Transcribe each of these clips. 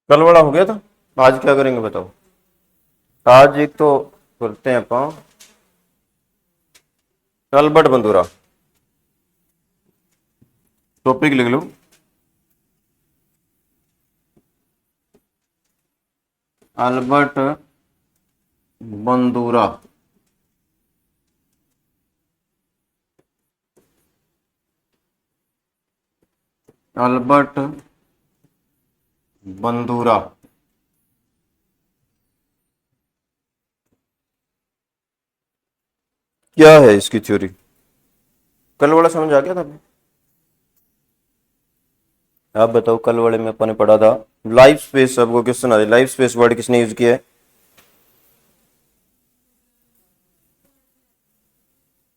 कल वाला हो गया था। आज क्या करेंगे बताओ। आज एक तो करते हैं अपन अल्बर्ट बंदूरा। टॉपिक लिख लो। अल्बर्ट बंदूरा। अल्बर्ट बंदूरा। क्या है इसकी थ्योरी। कल वाला समझ आ गया था। आप बताओ। कल वाले में अपन ने पढ़ा था लाइफ स्पेस। आपको क्वेश्चन आ रहा है लाइफ स्पेस वर्ड किसने यूज किया है।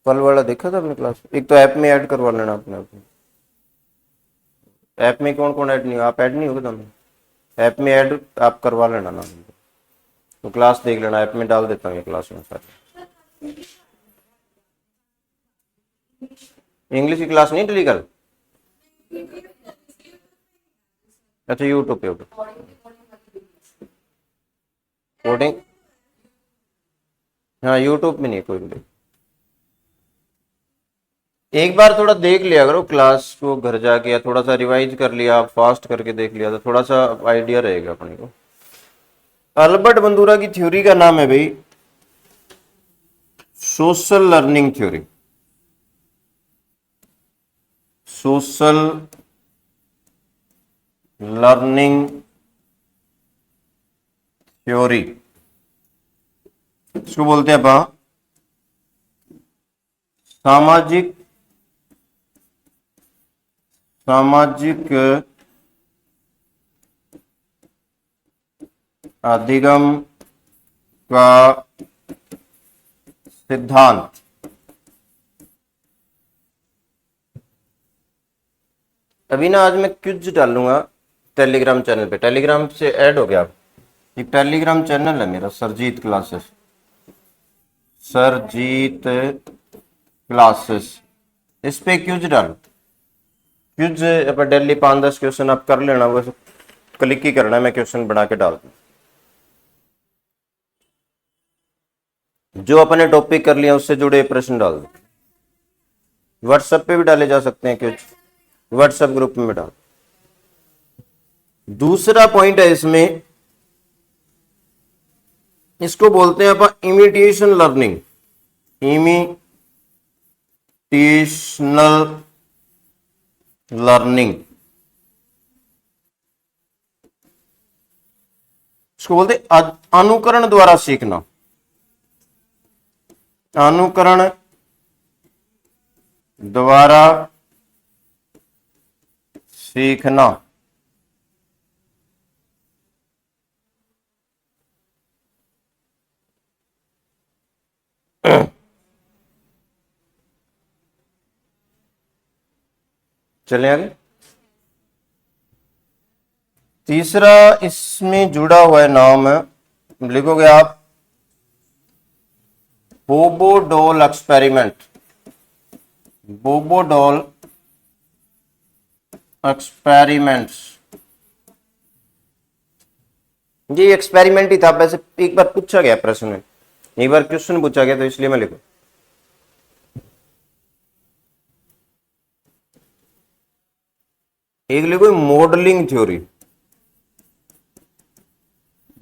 कल वाला देखा था अपने क्लास। एक तो ऐप में ऐड करवा लेना अपने। ऐप में कौन कौन ऐड नहीं हो। आप ऐड नहीं होगे दोनों। ऐप में ऐड आप करवा लेना ना। तो क्लास देख लेना। ऐप में डाल देता हूँ क्लास में सारे। इंग्लिश की क्लास नहीं डली कल। अच्छा यूट्यूब पे कोडिंग। हाँ यूट्यूब में नहीं कोई भी। एक बार थोड़ा देख लिया करो क्लास को घर जाके, या थोड़ा सा रिवाइज कर लिया, फास्ट करके देख लिया तो थोड़ा सा आइडिया रहेगा अपने को। अल्बर्ट बंदूरा की थ्योरी का नाम है भाई social learning theory. Social learning theory इसको बोलते हैं अपन सामाजिक सामाजिक अधिगम का सिद्धांत। अभी ना आज मैं क्विज डालूंगा टेलीग्राम चैनल पे। टेलीग्राम से ऐड हो गया आप। एक टेलीग्राम चैनल है मेरा सरजीत क्लासेस। सरजीत क्लासेस। इस पे क्विज डालो। क्विज अपन डेली 5-10 क्वेश्चन आप कर लेना। बस क्लिक ही करना है, मैं क्वेश्चन बना के डाल दूँ। जो अपने टॉपिक कर लिया उससे जुड़े प्रश्न डाल दो। व्हाट्सएप पे भी डाले जा सकते हैं क्विज। व्हाट्सएप ग्रुप में डाल। दूसरा पॉइंट है इसमें, इसको बोलते हैं अपन इमिटेशन लर्निंग। इमिटेशनल लर्निंग इसको बोलते हैं अनुकरण द्वारा सीखना। अनुकरण द्वारा सीखना। चले आगे। तीसरा इसमें जुड़ा हुआ है नाम लिखोगे आप बोबोडोल एक्सपेरिमेंट। बोबोडोल एक्सपेरिमेंट्स। ये एक्सपेरिमेंट ही था वैसे। एक बार पूछा गया प्रश्न में, एक बार क्वेश्चन पूछा गया तो इसलिए मैं लिखू। एक लिखो मॉडलिंग थ्योरी।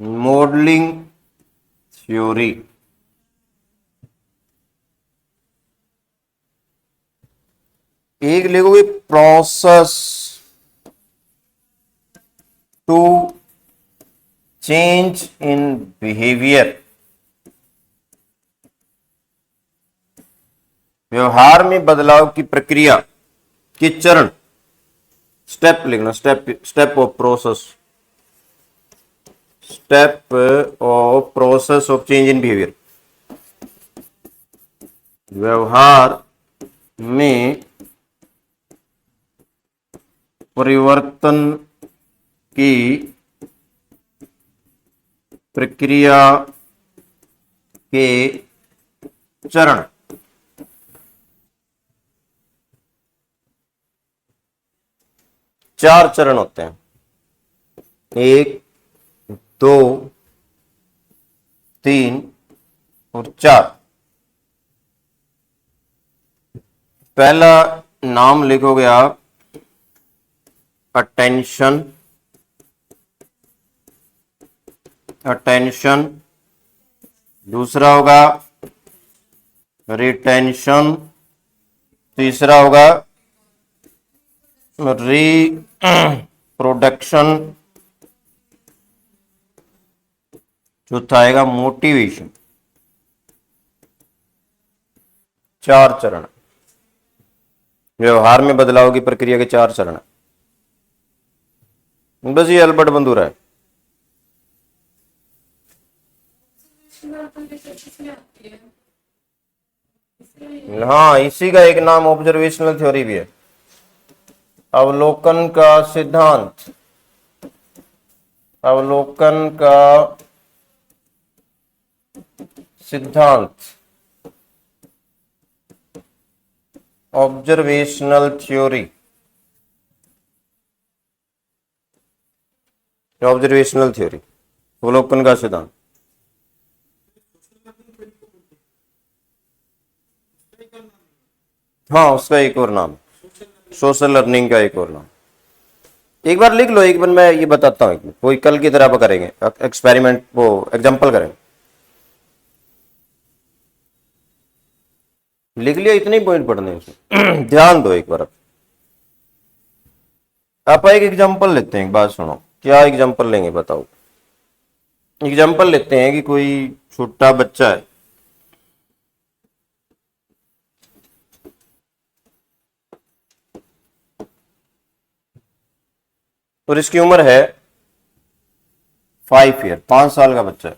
Modelling theory. एक लिखोगे process to change in behaviour. व्यवहार में बदलाव की प्रक्रिया के चरण। स्टेप लिखना। Step of process. Step of process of change in behaviour. व्यवहार में परिवर्तन की प्रक्रिया के चरण। चार चरण होते हैं। एक 2, 3 और 4। पहला नाम लिखोगे आप अटेंशन, अटेंशन। दूसरा होगा रिटेंशन। तीसरा होगा रिप्रोडक्शन। चौथा आएगा मोटिवेशन। 4 चरण, व्यवहार में बदलाव की प्रक्रिया के 4 चरण। बस ये अल्बर्ट बंदूरा है। हाँ, इसी का एक नाम ऑब्जर्वेशनल थ्योरी भी है, अवलोकन का सिद्धांत। अवलोकन का सिद्धांत, ऑब्जर्वेशनल थ्योरी, ऑब्जर्वेशनल थ्योरी, अवलोकन का सिद्धांत। हाँ, उसका एक और नाम, सोशल लर्निंग का एक और नाम। एक बार लिख लो, एक बार मैं ये बताता हूँ, कोई कल की तरह करेंगे एक्सपेरिमेंट, वो एग्जांपल करेंगे। लिख लिया, इतने ही पॉइंट पढ़ने हैं उसमें। ध्यान दो एक बार। आप एक एग्जांपल लेते हैं, एक बात सुनो, क्या एग्जांपल लेंगे बताओ। एग्जांपल लेते हैं कि कोई छोटा बच्चा है, और इसकी उम्र है 5 ईयर, 5 साल का बच्चा है।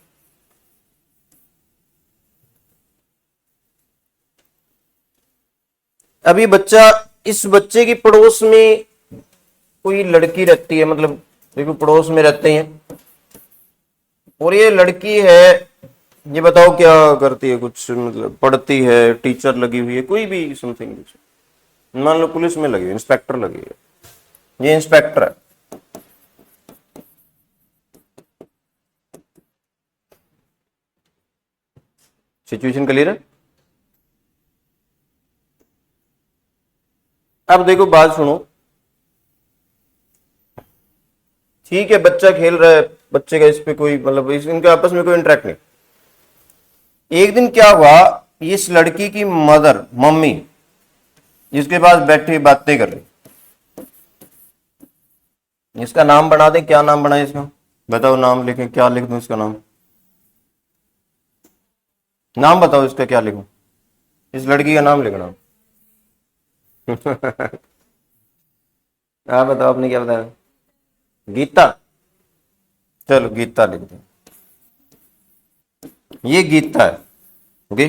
अभी बच्चा, इस बच्चे की पड़ोस में कोई लड़की रहती है, मतलब देखो पड़ोस में रहते हैं, और ये लड़की है, ये बताओ क्या करती है, कुछ मतलब पढ़ती है, टीचर लगी हुई है, कोई भी समथिंग, मान लो पुलिस में लगी है, इंस्पेक्टर लगी है, ये इंस्पेक्टर है। सिचुएशन क्लियर है? अब देखो बात सुनो, ठीक है बच्चा खेल रहा है, बच्चे का इस पे कोई मतलब इनके आपस में कोई इंटरेक्ट नहीं। एक दिन क्या हुआ, इस लड़की की मदर, मम्मी, जिसके पास बैठी बातें कर रही, इसका नाम बना दे, क्या नाम बनाए इसका बताओ, नाम लिखे, क्या लिख दूं इसका नाम, नाम बताओ इसका क्या लिखूं, इस लड़की का नाम लिखना। आप बताओ, आपने क्या बताया? गीता। चलो गीता लिख दो, ये गीता है। ओके,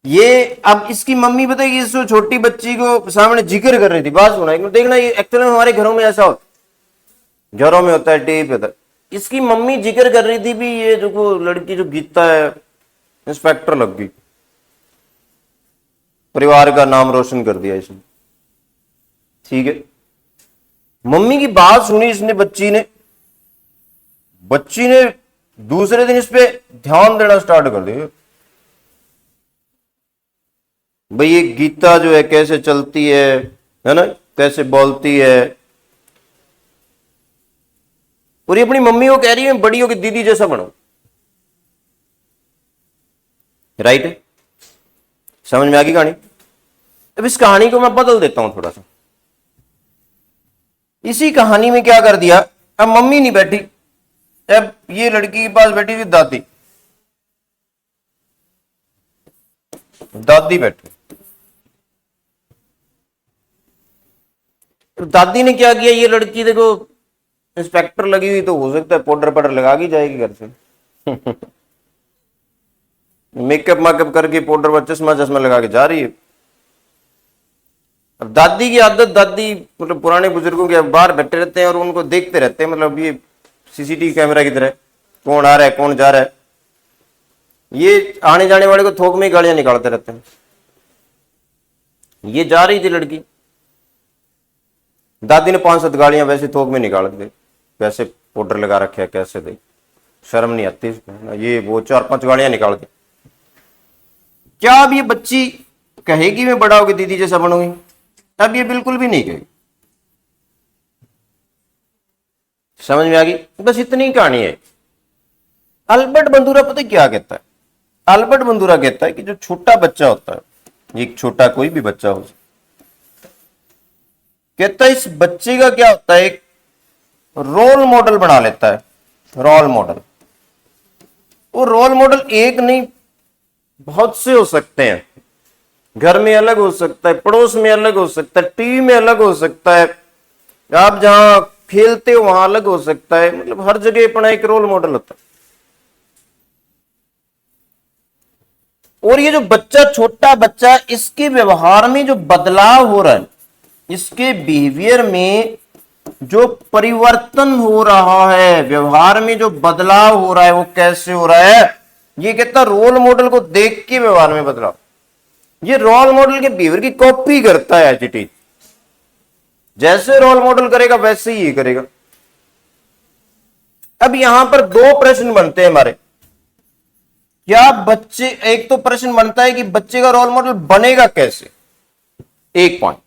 ये अब इसकी मम्मी बताएगी, इस छोटी बच्ची को सामने जिक्र कर रही थी, बात सुना, देखना ये एक्चुअली में हमारे घरों में ऐसा होता, घरों में होता है, टीवी पे होता है। इसकी मम्मी जिक्र कर रही थी भी, ये जो लड़की जो गीता है इंस्पेक्टर लग गई, परिवार का नाम रोशन कर दिया इसने। ठीक है, मम्मी की बात सुनी इसने, बच्ची ने दूसरे दिन इस पे ध्यान देना स्टार्ट कर दिया। भाई ये गीता जो है कैसे चलती है ना, कैसे बोलती है, और ये अपनी मम्मी को कह रही है बड़ी हो कि दीदी जैसा बनो। राइट है, समझ में आ गई कहानी? अब इस कहानी को मैं बदल देता हूं थोड़ा सा। इसी कहानी में क्या कर दिया, अब मम्मी नहीं बैठी, अब ये लड़की के पास बैठी थी दादी, दादी बैठी। तो दादी ने क्या किया, ये लड़की देखो इंस्पेक्टर लगी हुई, तो हो सकता है पाउडर पाउडर लगा के जाएगी घर से। मेकअप माकअप करके पाउडर व चश्मा चश्मा लगा के जा रही है। अब दादी की आदत, दादी मतलब पुराने बुजुर्गों के बाहर बैठे रहते हैं और उनको देखते रहते हैं, मतलब ये सीसीटीवी कैमरा की तरह, कौन आ रहा है कौन जा रहा है, ये आने जाने वाले को थोक में गालियां निकालते रहते हैं। ये जा रही थी लड़की, दादी ने 5-7 गालियां वैसे थोक में निकाल दी, कैसे पाउडर लगा रखे है, कैसे दे, शर्म नहीं आती इसको, ये वो 4-5 गालियां निकाल दी। क्या अब ये बच्ची कहेगी मैं बड़ा होगी दीदी जैसा बनूंगी? अब ये बिल्कुल भी नहीं कहेगी। समझ में आ गई? बस इतनी कहानी है। अल्बर्ट बंदूरा पता क्या कहता है? अल्बर्ट बंदूरा कहता है कि जो छोटा बच्चा होता है, एक छोटा कोई भी बच्चा हो, कहता है इस बच्चे का क्या होता है, एक रोल मॉडल बना लेता है। रोल मॉडल, वो रोल मॉडल एक नहीं बहुत से हो सकते हैं। घर में अलग हो सकता है, पड़ोस में अलग हो सकता है, टीवी में अलग हो सकता है, आप जहां खेलते हो वहां अलग हो सकता है, मतलब हर जगह अपना एक रोल मॉडल होता है। और ये जो बच्चा, छोटा बच्चा, इसके व्यवहार में जो बदलाव हो रहा है, इसके बिहेवियर में जो परिवर्तन हो रहा है, व्यवहार में जो बदलाव हो रहा है, वो कैसे हो रहा है? ये कहता रोल मॉडल को देख के व्यवहार में बदलाव। ये रोल मॉडल के बिहेवियर की कॉपी करता है एज इट इज। जैसे रोल मॉडल करेगा वैसे ही ये करेगा। अब यहां पर 2 प्रश्न बनते हैं हमारे। क्या बच्चे, एक तो प्रश्न बनता है कि बच्चे का रोल मॉडल बनेगा कैसे, एक पॉइंट।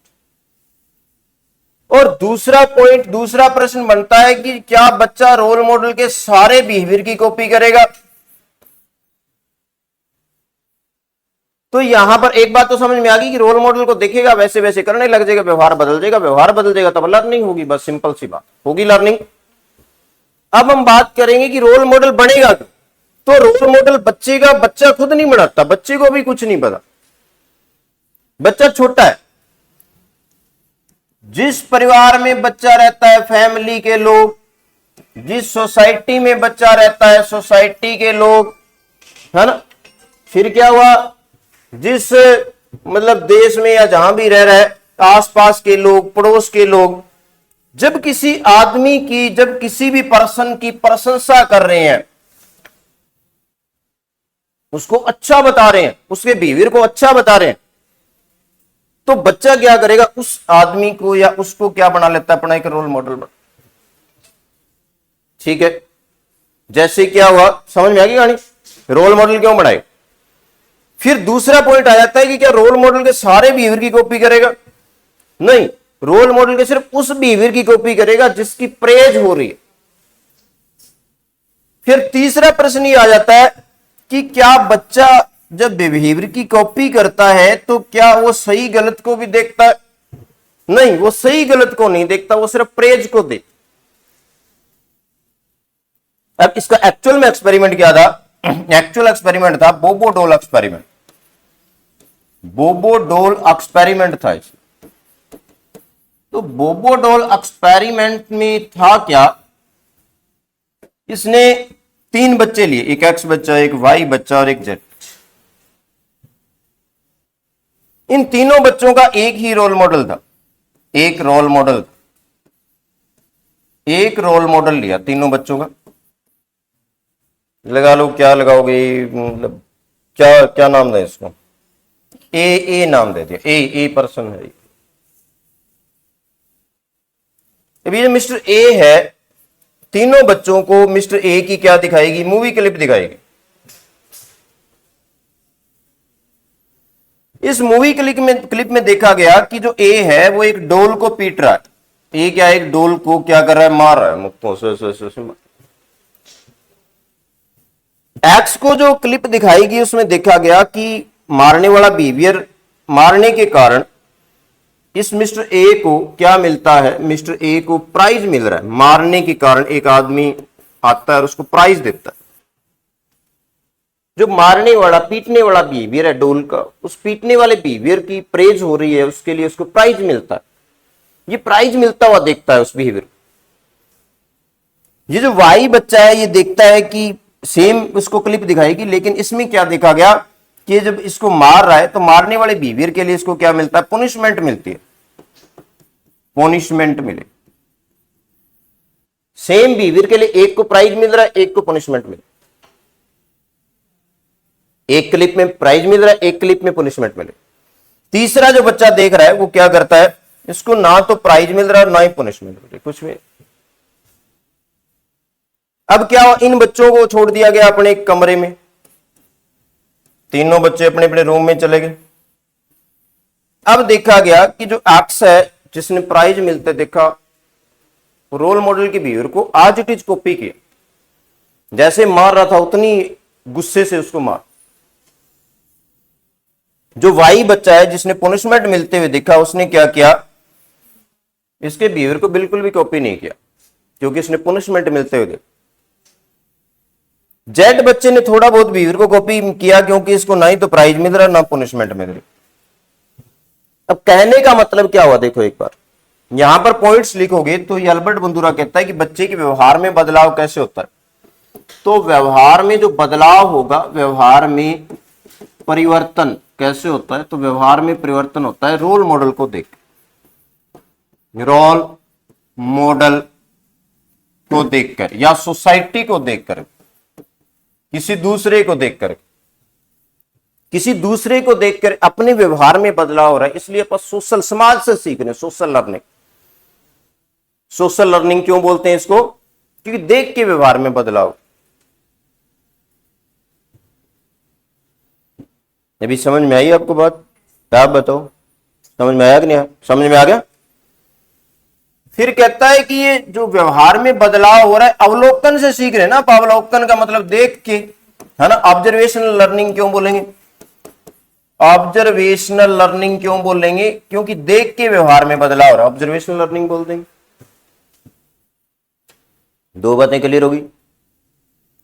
और दूसरा प्रश्न बनता है कि क्या बच्चा रोल मॉडल के सारे बिहेवियर की कॉपी करेगा। तो यहां पर एक बात तो समझ में आ गई कि रोल मॉडल को देखेगा वैसे वैसे करने लग जाएगा, व्यवहार बदल जाएगा, व्यवहार बदल जाएगा तब लर्निंग होगी, बस सिंपल सी बात होगी लर्निंग। अब हम बात करेंगे कि रोल मॉडल बनेगा क्यों। तो रोल मॉडल बच्चे का, बच्चा खुद नहीं बनाता, बच्चे को भी कुछ नहीं पता, बच्चा छोटा है। जिस परिवार में बच्चा रहता है, फैमिली के लोग, जिस सोसाइटी में बच्चा रहता है, सोसाइटी के लोग, है ना, फिर क्या हुआ, जिस मतलब देश में या जहां भी रह रहा है, आसपास के लोग, पड़ोस के लोग, जब किसी आदमी की, जब किसी भी पर्सन की प्रशंसा कर रहे हैं, उसको अच्छा बता रहे हैं, उसके बिहेवियर को अच्छा बता रहे हैं, तो बच्चा क्या करेगा, उस आदमी को या उसको क्या बना लेता है, अपना एक रोल मॉडल बना। ठीक है, जैसे क्या हुआ, समझ में आ गई कहानी, रोल मॉडल क्यों बनाए। फिर दूसरा पॉइंट आ जाता है कि क्या रोल मॉडल के सारे बिहेवियर की कॉपी करेगा? नहीं, रोल मॉडल के सिर्फ उस बिहेवियर की कॉपी करेगा जिसकी प्रेज हो रही है। फिर तीसरा प्रश्न ये आ जाता है कि क्या बच्चा जब बिहेवियर की कॉपी करता है तो क्या वो सही गलत को भी देखता है? नहीं, वो सही गलत को नहीं देखता, वो सिर्फ प्रेज को देखता। अब इसका एक्चुअल में एक्सपेरिमेंट क्या था? एक्चुअल एक्सपेरिमेंट था बोबो-डॉल एक्सपेरिमेंट। बोबो-डॉल एक्सपेरिमेंट था इसमें। तो बोबो-डॉल एक्सपेरिमेंट में था क्या, इसने 3 बच्चे लिए, एक एक्स बच्चा, एक वाई बच्चा और एक जेड। इन तीनों बच्चों का एक ही रोल मॉडल था, एक रोल मॉडल लिया तीनों बच्चों का। लगा लो, क्या लगाओगे, मतलब क्या नाम दें इसको, ए नाम दे दिया, ए पर्सन है। अभी ये मिस्टर ए है, तीनों बच्चों को मिस्टर ए की क्या दिखाएगी, मूवी क्लिप दिखाएगी। इस मूवी क्लिप में देखा गया कि जो ए है वो एक डॉल को पीट रहा है। ए क्या, एक डॉल को क्या कर रहा है, मार रहा है मुक्कों से। एक्स को जो क्लिप दिखाएगी उसमें देखा गया कि मारने वाला बिहेवियर, मारने के कारण इस मिस्टर ए को क्या मिलता है, मिस्टर ए को प्राइज मिल रहा है। मारने के कारण एक आदमी आता है और उसको प्राइज देता है। जो मारने वाला, पीटने वाला बिहेवियर है डोल का, उस पीटने वाले बिहेवियर की प्रेज हो रही है, उसके लिए उसको प्राइज मिलता है। ये प्राइज मिलता हुआ देखता है उस बिहेवियर। ये जो वाई बच्चा है ये देखता है कि सेम उसको क्लिप दिखाएगी, लेकिन इसमें क्या देखा गया कि जब इसको मार रहा है तो मारने वाले बिहेवियर के लिए इसको क्या मिलता है, पनिशमेंट मिलती है, पनिशमेंट मिले। सेम बिहेवियर के लिए एक को प्राइज मिल रहा है, एक को पनिशमेंट मिले। एक क्लिप में प्राइज मिल रहा है, एक क्लिप में पनिशमेंट मिले। तीसरा जो बच्चा देख रहा है वो क्या करता है, इसको ना तो प्राइज मिल रहा है ना ही पनिशमेंट मिल रही, कुछ भी। अब क्या हुआ, इन बच्चों को छोड़ दिया गया अपने एक कमरे में, तीनों बच्चे अपने अपने रूम में चले गए। अब देखा गया कि जो एक्स है जिसने प्राइज मिलते देखा, रोल मॉडल की बिहेवियर को आज इट इज कॉपी किया, जैसे मार रहा था उतनी गुस्से से उसको मार। जो वाई बच्चा है जिसने पनिशमेंट मिलते हुए देखा, उसने क्या किया, इसके बिहेवियर को बिल्कुल भी कॉपी नहीं किया क्योंकि इसने पनिशमेंट मिलते हुए देखा। जेड बच्चे ने थोड़ा बहुत बिहेवियर को कॉपी किया क्योंकि इसको ना ही तो प्राइज मिल रहा ना पनिशमेंट मिल रही। अब कहने का मतलब क्या हुआ, देखो एक बार यहां पर पॉइंट्स लिखोगे तो ये अल्बर्ट बंदूरा कहता है कि बच्चे के व्यवहार में बदलाव कैसे होता है। तो व्यवहार में जो बदलाव होगा, व्यवहार में परिवर्तन कैसे होता है, तो व्यवहार में परिवर्तन होता है रोल मॉडल को देख, रोल मॉडल को देखकर या सोसाइटी को देखकर, किसी दूसरे को देखकर, किसी दूसरे को देखकर अपने व्यवहार में बदलाव हो रहा है। इसलिए अपन सोशल, समाज से सीख रहे हैं, सोशल लर्निंग। सोशल लर्निंग क्यों बोलते हैं इसको, क्योंकि देख के व्यवहार में बदलाव। अभी समझ में आई आपको बात, आप बताओ समझ में आया कि नहीं आया? समझ में आ गया। फिर कहता है कि ये जो व्यवहार में बदलाव हो रहा है अवलोकन से सीख रहे हैं ना। अवलोकन का मतलब देख के, है ना। ऑब्जर्वेशनल लर्निंग क्यों बोलेंगे, ऑब्जर्वेशनल लर्निंग क्यों बोलेंगे, क्योंकि देख के व्यवहार में बदलाव हो रहा है, ऑब्जर्वेशनल लर्निंग बोल देंगे। दो बातें क्लियर होगी।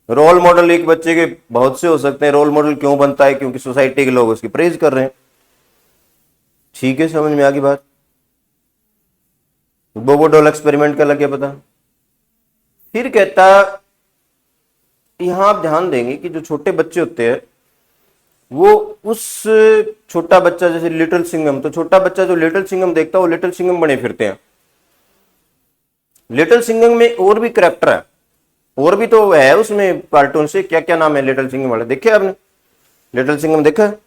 रोल मॉडल एक बच्चे के बहुत से हो सकते हैं। रोल मॉडल क्यों बनता है, क्योंकि सोसाइटी के लोग उसकी प्रेज कर रहे हैं। ठीक है, समझ में आ गई बात। बोबोडोल एक्सपेरिमेंट का लग गया पता। फिर कहता, यहां आप ध्यान देंगे कि जो छोटे बच्चे होते हैं वो उस छोटा बच्चा, जैसे लिटिल सिंघम, तो छोटा बच्चा जो लिटिल सिंघम देखता है वो लिटिल सिंघम बने फिरते हैं। लिटिल सिंघम में और भी करैक्टर है, और भी तो है उसमें कार्टून से। क्या क्या नाम है लिटिल सिंघम वाले, देखे आपने लिटिल सिंघम? देखा है?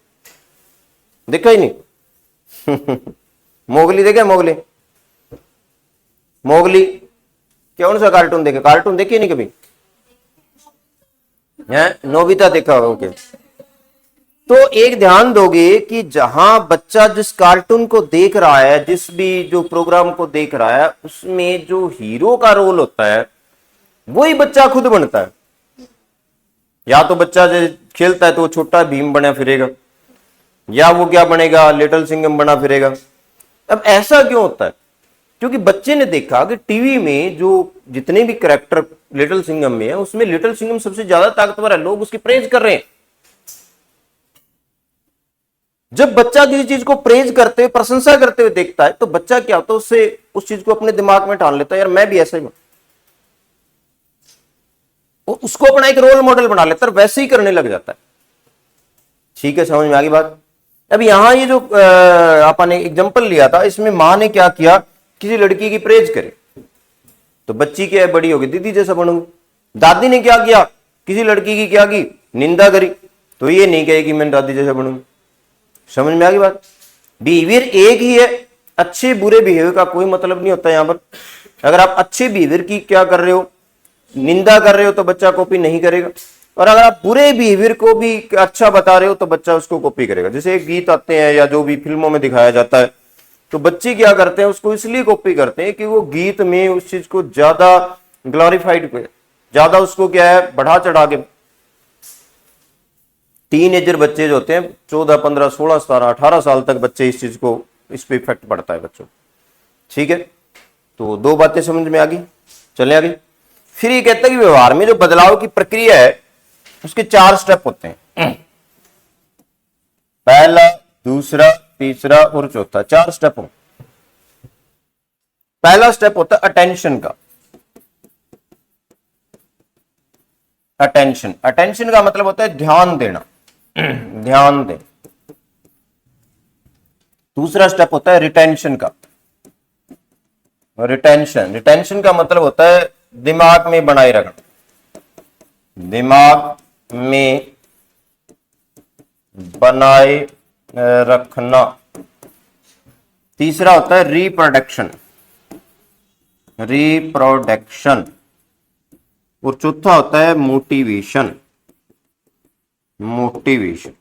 देखा ही नहीं? मोगली देखा? मोगली, मोगली कौन सा कार्टून देखे? कार्टून देखिए नहीं कभी है? नोबिता देखा होगा? ओके। तो एक ध्यान दोगे कि जहां बच्चा जिस कार्टून को देख रहा है, जिस भी जो प्रोग्राम को देख रहा है, उसमें जो हीरो का रोल होता है वही बच्चा खुद बनता है। या तो बच्चा जो खेलता है तो वो छोटा भीम बना फिरेगा, या वो क्या बनेगा, लिटिल सिंघम बना फिरेगा। अब ऐसा क्यों होता है? क्योंकि बच्चे ने देखा कि टीवी में जो जितने भी कैरेक्टर लिटिल सिंघम में है, उसमें लिटिल सिंघम सबसे ज्यादा ताकतवर है, लोग उसकी प्रेज कर रहे हैं। जब बच्चा किसी चीज को प्रेज करते हुए, प्रशंसा करते हुए देखता है, तो बच्चा क्या होता है, उससे उस चीज को अपने दिमाग में ठान लेता है, यार मैं भी ऐसा ही हूं। वो उसको अपना एक रोल मॉडल बना लेता है और वैसे ही करने लग जाता है। ठीक है, समझ में आ गई बात। अब यहां ये जो अपन ने एग्जांपल लिया था, इसमें मां ने क्या किया, किसी लड़की की प्रेज करे तो बच्ची क्या है, बड़ी होगी दीदी जैसा बनूंगी। दादी ने क्या किया, किसी लड़की की क्या की, निंदा करी, तो ये नहीं कहे कि मैं दादी जैसा बनूंगी। समझ में आ गई बात। बिहेवियर एक ही है, अच्छे बुरे बिहेवियर का कोई मतलब नहीं होता यहां पर। अगर आप अच्छे बिहेवियर की क्या कर रहे हो, निंदा कर रहे हो, तो बच्चा कॉपी नहीं करेगा। और अगर आप बुरे बिहेवियर को भी अच्छा बता रहे हो तो बच्चा उसको कॉपी करेगा। जैसे गीत आते हैं या जो भी फिल्मों में दिखाया जाता है, तो बच्चे क्या करते हैं, उसको इसलिए कॉपी करते हैं कि वो गीत में उस चीज को ज्यादा ग्लोरीफाइड, ज्यादा उसको क्या है, बढ़ा चढ़ा के। टीनेजर बच्चे जो होते हैं 14, 15, 16, 17, 18 साल तक बच्चे इस चीज को, इस पे इफेक्ट पड़ता है बच्चों। ठीक है, तो दो बातें समझ में आ गई, चले आगे। फिर ये कहता है कि व्यवहार में जो बदलाव की प्रक्रिया है उसके 4 स्टेप होते हैं। पहला, दूसरा, तीसरा और चौथा, 4 स्टेप हो। पहला स्टेप होता है अटेंशन का। अटेंशन, अटेंशन का मतलब होता है ध्यान देना, ध्यान दे। दूसरा स्टेप होता है रिटेंशन का। रिटेंशन, रिटेंशन का मतलब होता है दिमाग में बनाए रखना, दिमाग में बनाए रखना। तीसरा होता है रिप्रोडक्शन, रिप्रोडक्शन। और चौथा होता है मोटिवेशन, मोटिवेशन।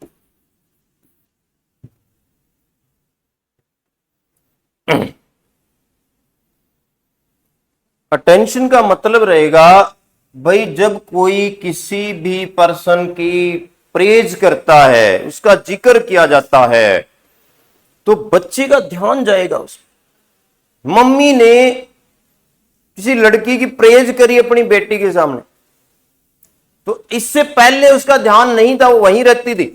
अटेंशन का मतलब रहेगा भाई, जब कोई किसी भी पर्सन की प्रेज करता है, उसका जिक्र किया जाता है, तो बच्चे का ध्यान जाएगा उस मम्मी ने किसी लड़की की प्रेज करी अपनी बेटी के सामने, तो इससे पहले उसका ध्यान नहीं था, वो वहीं रहती थी,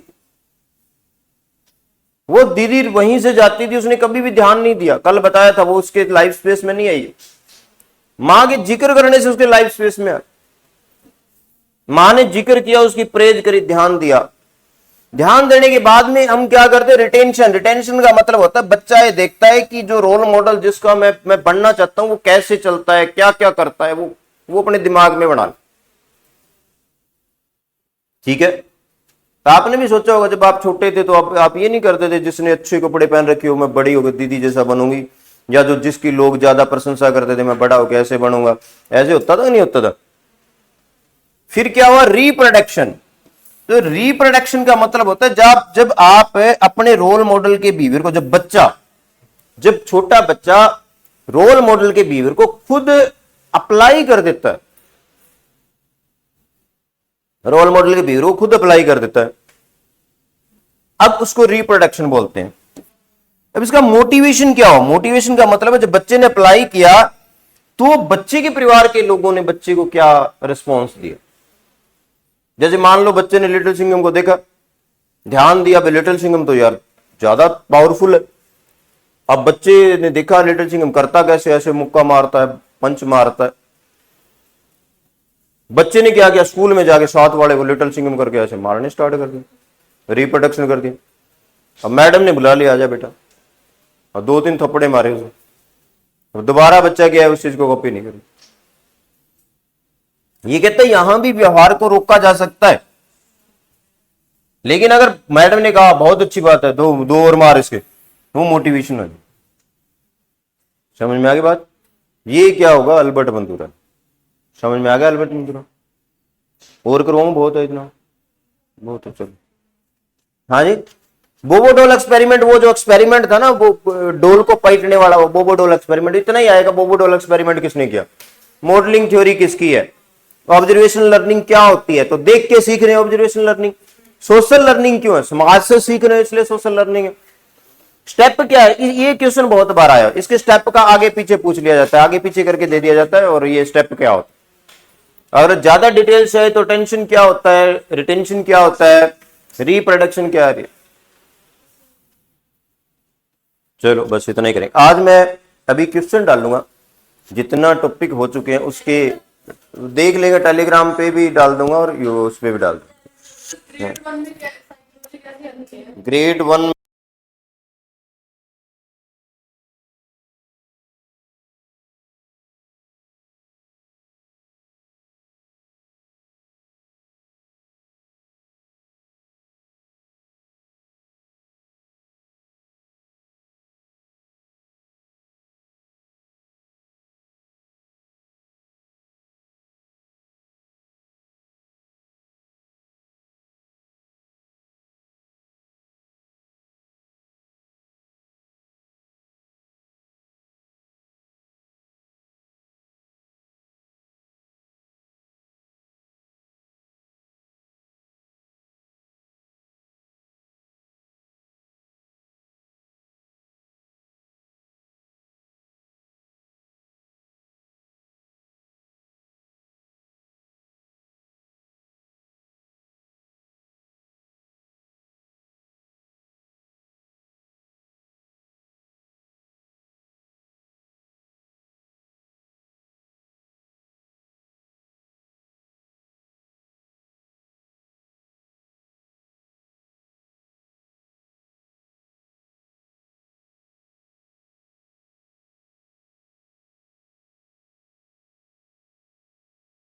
वो दीदी वहीं से जाती थी, उसने कभी भी ध्यान नहीं दिया। कल बताया था, वो उसके लाइफ स्पेस में नहीं आई, मां के जिक्र करने से उसके लाइफ स्पेस में आ, मां ने जिक्र किया, उसकी प्रेज करी, ध्यान दिया। ध्यान देने के बाद में हम क्या करते हैं, रिटेंशन। रिटेंशन का मतलब होता है बच्चा ये देखता है कि जो रोल मॉडल जिसका मैं बनना चाहता हूं वो कैसे चलता है, क्या क्या करता है, वो अपने दिमाग में बना ले। ठीक है, तो आपने भी सोचा होगा जब आप छोटे थे तो आप ये नहीं करते थे, जिसने अच्छे कपड़े पहन रखे हो मैं बड़ी होकर दीदी जैसा बनूंगी, या जो जिसकी लोग ज्यादा प्रशंसा करते थे मैं बड़ा होकर ऐसे बनूंगा, ऐसे होता था नहीं होता था। फिर क्या हुआ, रिप्रोडक्शन। तो रिप्रोडक्शन का मतलब होता है जब आप अपने रोल मॉडल के बिहेवियर को, जब छोटा बच्चा रोल मॉडल के बिहेवियर को खुद अप्लाई कर देता है, रोल मॉडल के बिहेवियर को खुद अप्लाई कर देता है, अब उसको रिप्रोडक्शन बोलते हैं। अब इसका मोटिवेशन क्या हो, मोटिवेशन का मतलब है जब बच्चे ने अप्लाई किया तो बच्चे के परिवार के लोगों ने बच्चे को क्या रिस्पॉन्स दिया। जैसे मान लो बच्चे ने लिटिल सिंघम को देखा, ध्यान दिया, लिटिल सिंघम तो यार ज्यादा पावरफुल है। अब बच्चे ने देखा लिटिल सिंघम करता कैसे, ऐसे मुक्का मारता है, पंच मारता है। बच्चे ने क्या किया, स्कूल में जाके साथ वाले को लिटिल सिंघम करके ऐसे मारने स्टार्ट कर दिया, रिप्रोडक्शन कर दिया। अब मैडम ने बुला लिया, आजा बेटा, और 2-3 थप्पड़े मारे उसे। अब दोबारा बच्चा क्या है, उस चीज को कॉपी नहीं करी। ये कहते हैं यहां भी व्यवहार को रोका जा सकता है, लेकिन अगर मैडम ने कहा बहुत अच्छी बात है, दो और मार इसके, वो मोटिवेशन है। समझ में आ गई बात। ये क्या होगा, अल्बर्ट बंदूरा। समझ में आ गया अल्बर्ट बंदूरा। और करवाऊं, बहुत है इतना, बहुत है। चलो हाँ जी, बोबो डोल एक्सपेरिमेंट, वो जो एक्सपेरिमेंट था ना, वो डोल को पलटने वाला, वो बोबो डोल एक्सपेरिमेंट, इतना ही आएगा। बोबो डोल एक्सपेरिमेंट किसने किया, मॉडलिंग थ्योरी किसकी है, ऑब्जर्वेशनल लर्निंग क्या होती है, तो देख के सीख रहे हैं ऑब्जर्वेशनल लर्निंग। सोशल लर्निंग क्यों है, समाज से सीख रहे हैं इसलिए सोशल लर्निंग है। स्टेप क्या है, ये क्वेश्चन बहुत बार आया, इसके स्टेप का आगे पीछे पूछ लिया जाता है, आगे पीछे करके दे दिया जाता है, और ये स्टेप क्या होता है। अगर ज्यादा डिटेल्स है तो टेंशन क्या होता है, रिटेंशन क्या होता है, रिप्रोडक्शन क्या है। चलो बस इतना ही करेंगे आज। मैं अभी क्वेश्चन डालूंगा, जितना टॉपिक हो चुके हैं उसके देख लेंगे, टेलीग्राम पे भी डाल दूंगा और उस पे भी डाल दूंगा। ग्रेड 1